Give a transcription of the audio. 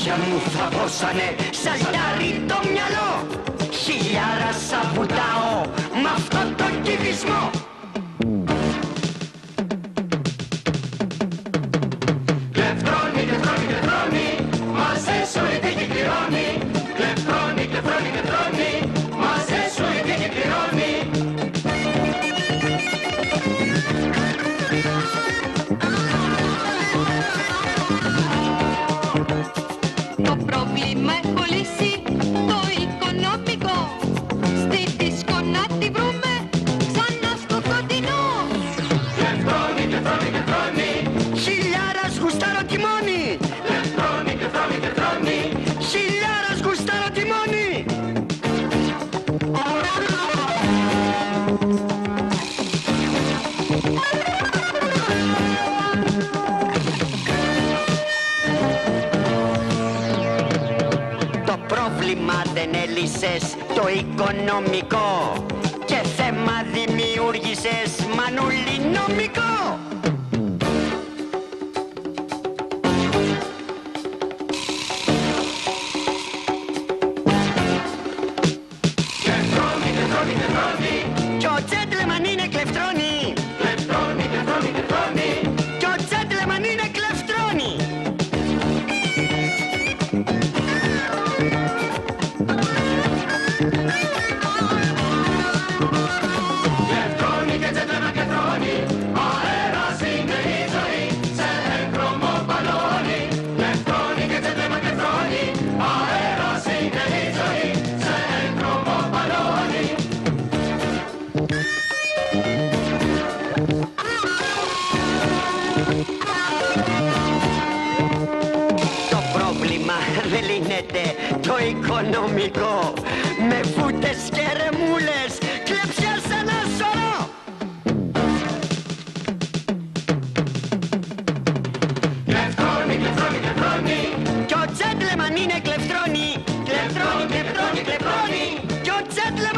μάτια μου φαβόσανε σαλτάρι το μυαλό. Χιλιάρα σα βουτάω μ' αυτό το κυβισμό. Κλεφτρώνει, κλεφτρώνει, κλεφτρώνει, μαζέ σου η τύχη πληρώνει. Κλεφτρώνει, κλεφτρώνει, κλεφτρώνει, μαζέ σου η τύχη πληρώνει. Το πρόβλημα έχω λύσει, το οικονομικό. Στη δίσκο να τη βρούμε ξανά στο κοντινό. Κλεφτρώνει, κλεφτρώνει, κλεφτρώνει, χιλιάρας γουστάρω τιμόνι. Κλεφτρώνει, κλεφτρώνει, κλεφτρώνει, χιλιάρας γουστάρω τιμόνι. Το πρόβλημα δεν έλυσες, το οικονομικό, και θέμα δημιούργησες, μανούλι νομικό. Κλεφτρώνει, κλεφτρώνει, κλεφτρώνει, κι ο τζέντλεμαν είναι κλεφτρώνει. Κλεφτρώνει, κλεφτρώνει, κλεφτρώνει, κι ο τζέντλεμαν είναι κλεφτρώνει. Κλεφτρώνει και τζέντλεμαν κλεφτρώνει, αέρας είναι η ζωή σε έγχρωμο μπαλόνι. Κλεφτρώνει και τζέντλεμαν κλεφτρώνει, αέρας είναι η ζωή σε έγχρωμο μπαλόνι. Το πρόβλημα δεν λύνεται, το οικονομικό, με φούτες και ρεμούλες, κλεψιά σε ένα σωρό. Κλεφτρώνει, κλεφτρώνει, κλεφτρώνει, κι ο τζέντλεμαν είναι κλεφτρώνει. Κλεφτρώνει, κλεφτρώνει, κλεφτρώνει, κι ο τζέντλεμαν